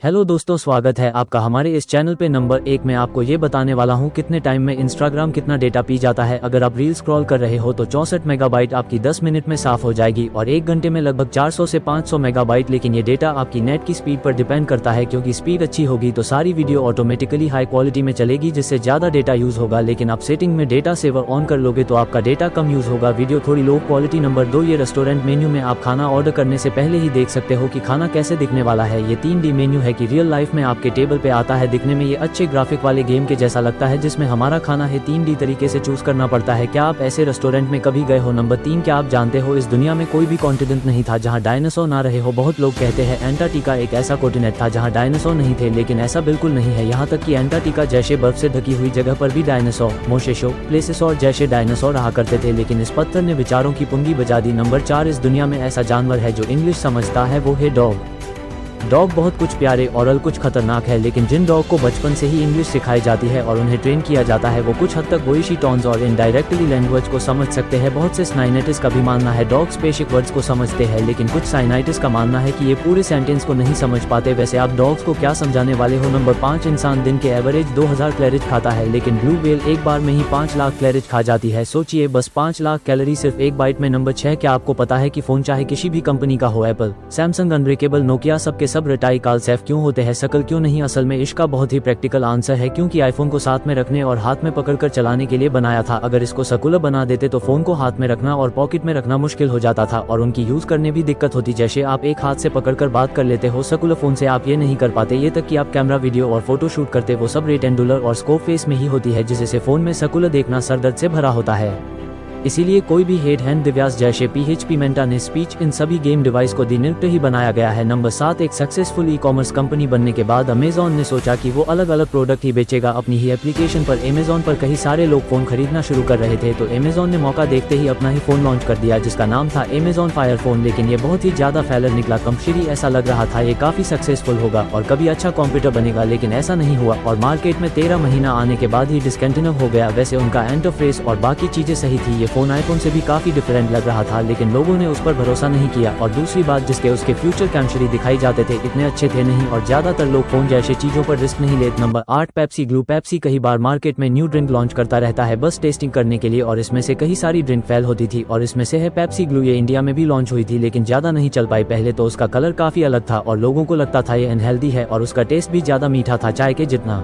Hello दोस्तों, स्वागत है आपका हमारे इस चैनल पे। नंबर 1 में आपको ये बताने वाला हूँ कितने टाइम में इंस्टाग्राम कितना डेटा पी जाता है। अगर आप रील स्क्रॉल कर रहे हो तो 64 मेगाबाइट आपकी 10 मिनट में साफ हो जाएगी और 1 घंटे में लगभग 400 से 500 मेगाबाइट। लेकिन ये डेटा आपकी नेट की स्पीड पर डिपेंड करता है, क्योंकि स्पीड अच्छी होगी तो सारी वीडियो ऑटोमेटिकली हाई क्वालिटी में चलेगी, जिससे ज्यादा डेटा यूज होगा। लेकिन आप सेटिंग में डेटा सेवर ऑन कर लोगे तो आपका डेटा कम यूज होगा, वीडियो थोड़ी लो क्वालिटी। नंबर 2, ये रेस्टोरेंट मेन्यू में आप खाना ऑर्डर करने से पहले ही देख सकते हो कि खाना कैसे दिखने वाला है। ये 3D मेन्यू है कि रियल लाइफ में आपके टेबल पे आता है। दिखने में ये अच्छे ग्राफिक वाले गेम के जैसा लगता है, जिसमें हमारा खाना है 3D तरीके से चूज करना पड़ता है। क्या आप ऐसे रेस्टोरेंट में कभी गए हो? नंबर 3, क्या आप जानते हो इस दुनिया में कोई भी कॉन्टिनेंट नहीं था जहां डायनासोर ना रहे हो। बहुत लोग कहते हैं एंटार्कटिका एक ऐसा कॉन्टिनेंट था जहां डायनासोर नहीं थे, लेकिन ऐसा बिल्कुल नहीं है। यहाँ तक कि एंटार्कटिका जैसे बर्फ से ढकी हुई जगह पर भी डायनासोर, मोसेसो, प्लेसिसोर जैसे डायनासोर रहा करते थे, लेकिन इस पत्थर ने विचारों की पुंगी बजा दी। नंबर 4, इस दुनिया में ऐसा जानवर है जो इंग्लिश समझता है, वो है डॉग। डॉग बहुत कुछ प्यारे और कुछ खतरनाक है, लेकिन जिन डॉग को बचपन से ही इंग्लिश सिखाई जाती है और उन्हें ट्रेन किया जाता है, वो कुछ हद तक वोइशी टोन्स और इनडायरेक्टली लैंग्वेज को समझ सकते हैं। बहुत से साइनाइटिस्ट का भी मानना है डॉग्स बेसिक वर्ड्स को समझते हैं, लेकिन कुछ साइनाइटिस्ट का मानना है कि ये पूरे सेंटेंस को नहीं समझ पाते। वैसे आप डॉग्स को क्या समझाने वाले हो? नंबर 5, इंसान दिन के एवरेज 2000 कैलोरीज खाता है, लेकिन ब्लू व्हेल एक बार में ही 5 लाख कैलोरीज खा जाती है। सोचिए, बस 5 लाख कैलोरी सिर्फ एक बाइट में। नंबर 6, क्या आपको पता है कि फोन चाहे किसी भी कंपनी का हो, एप्पल, सैमसंग, अनब्रेकेबल, नोकिया, सबके सब रटाई काल क्यों होते हैं, शकल क्यों नहीं? असल में इसका बहुत ही प्रैक्टिकल आंसर है, क्योंकि आईफोन को साथ में रखने और हाथ में पकड़कर चलाने के लिए बनाया था। अगर इसको सर्कुलर बना देते तो फोन को हाथ में रखना और पॉकेट में रखना मुश्किल हो जाता था और उनकी यूज करने भी दिक्कत होती। जैसे आप एक हाथ से पकड़कर बात कर लेते हो, सर्कुलर फोन से आप ये नहीं कर पाते। ये तक कि आप कैमरा, वीडियो और फोटो शूट करते वो सब रेक्टेंगुलर और स्कोप फेस में ही होती है, जिससे फोन में सर्कुलर देखना सरदर्द से भरा होता है। इसीलिए कोई भी हेड हैंड दिव्यास जैसे PHP मेंटा ने स्पीच इन सभी गेम डिवाइस को दिनिर्ट ही बनाया गया है। नंबर 7, एक सक्सेसफुल ई-कॉमर्स कंपनी बनने के बाद अमेजॉन ने सोचा कि वो अलग अलग प्रोडक्ट ही बेचेगा अपनी ही एप्लीकेशन पर। अमेजॉन पर कई सारे लोग फोन खरीदना शुरू कर रहे थे, तो अमेजॉन ने मौका देखते ही अपना ही फोन लॉन्च कर दिया, जिसका नाम था अमेजॉन फायर फोन। लेकिन ये बहुत ही ज्यादा फेलर निकला। कंपनी ऐसा लग रहा था ये काफी सक्सेसफुल होगा और कभी अच्छा कंप्यूटर बनेगा, लेकिन ऐसा नहीं हुआ और मार्केट में 13 महीना आने के बाद ही डिसकंटिन्यू हो गया। वैसे उनका इंटरफेस और बाकी चीजें सही थी, ये फोन आईफोन से भी काफी डिफरेंट लग रहा था, लेकिन लोगों ने उस पर भरोसा नहीं किया। और दूसरी बात, जिसके उसके फ्यूचर कैमशरी दिखाई जाते थे, इतने अच्छे थे नहीं और ज्यादातर लोग फोन जैसे चीजों पर रिस्क नहीं लेते। Number 8, Pepsi glue. पेप्सी कई बार मार्केट में न्यू ड्रिंक लॉन्च करता रहता है बस टेस्टिंग करने के लिए, और इसमें से कई सारी ड्रिंक फेल होती थी और इसमें से है पेप्सी ग्लू। ये इंडिया में भी लॉन्च हुई थी, लेकिन ज्यादा नहीं चल पाई। पहले तो उसका कलर काफी अलग था और लोगों को लगता था ये अनहेल्दी है, और उसका टेस्ट भी ज्यादा मीठा था, चाय के जितना।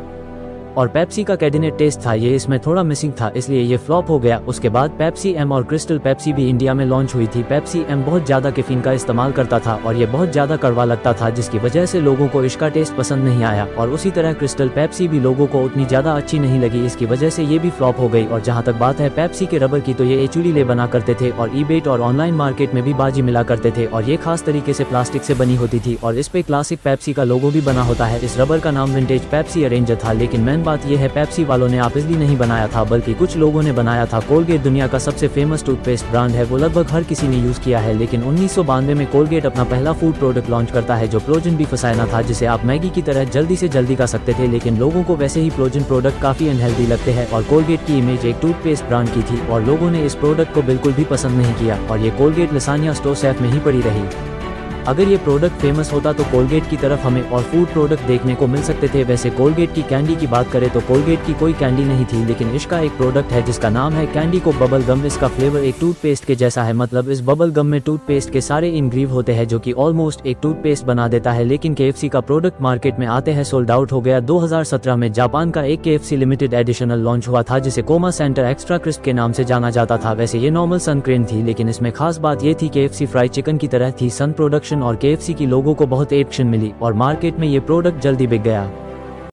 और पेप्सी का कैबिनेट टेस्ट था, ये इसमें थोड़ा मिसिंग था, इसलिए ये फ्लॉप हो गया। उसके बाद पेप्सी एम और क्रिस्टल पेप्सी भी इंडिया में लॉन्च हुई थी। पेप्सी एम बहुत ज्यादा कैफीन का इस्तेमाल करता था और ये बहुत ज्यादा कड़वा लगता था, जिसकी वजह से लोगों को इसका टेस्ट पसंद नहीं आया। और उसी तरह क्रिस्टल पेप्सी भी लोगों को उतनी ज्यादा अच्छी नहीं लगी, इसकी वजह से ये भी फ्लॉप हो गई। और जहाँ तक बात है पेप्सी के रबर की, तो ये एचुली ले बना करते थे और ईबेट और ऑनलाइन मार्केट में भी बाजी मिला करते थे, और ये खास तरीके से प्लास्टिक से बनी होती थी और इस पे क्लासिक पेप्सी का लोगो भी बना होता है। इस रबर का नाम विंटेज पेप्सी अरेंजर था, लेकिन मेन बात यह है पेप्सी वालों ने आप इसलिए नहीं बनाया था, बल्कि कुछ लोगों ने बनाया था। कोलगेट दुनिया का सबसे फेमस टूथपेस्ट ब्रांड है, वो लगभग हर किसी ने यूज किया है, लेकिन 1992 में कोलगेट अपना पहला फूड प्रोडक्ट लॉन्च करता है जो प्लोजन भी फसायना था, जिसे आप मैगी की तरह जल्दी से जल्दी खा सकते थे। लेकिन लोगों को वैसे ही प्लोजन प्रोडक्ट काफी अनहेल्दी लगते हैं और कोलगेट की इमेज एक टूथपेस्ट ब्रांड की थी और लोगों ने इस प्रोडक्ट को बिल्कुल भी पसंद नहीं किया और ये कोलगेट लसानिया स्टोर सेफ में ही पड़ी रही। अगर ये प्रोडक्ट फेमस होता तो कोलगेट की तरफ हमें और फूड प्रोडक्ट देखने को मिल सकते थे। वैसे कोलगेट की कैंडी की बात करें तो कोलगेट की कोई कैंडी नहीं थी, लेकिन इसका एक प्रोडक्ट है जिसका नाम है कैंडी को बबल गम। इसका फ्लेवर एक टूथपेस्ट के जैसा है, मतलब इस बबल गम में टूथपेस्ट के सारे इंग्रेडिएंट होते हैं, जो कि ऑलमोस्ट एक टूथपेस्ट बना देता है। लेकिन KFC का प्रोडक्ट मार्केट में आते हैं सोल्ड आउट हो गया। 2017 में जापान का एक KFC लिमिटेड एडिशनल लॉन्च हुआ था, जिसे कोमा सेंटर एक्स्ट्रा क्रिस्प के नाम से जाना जाता था। वैसे ये नॉर्मल सन क्रेन थी, लेकिन इसमें खास बात ये थी KFC फ्राइड चिकन की तरह थी। सन प्रोडक्शन और KFC की लोगों को बहुत एक्शन मिली और मार्केट में ये प्रोडक्ट जल्दी बिक गया।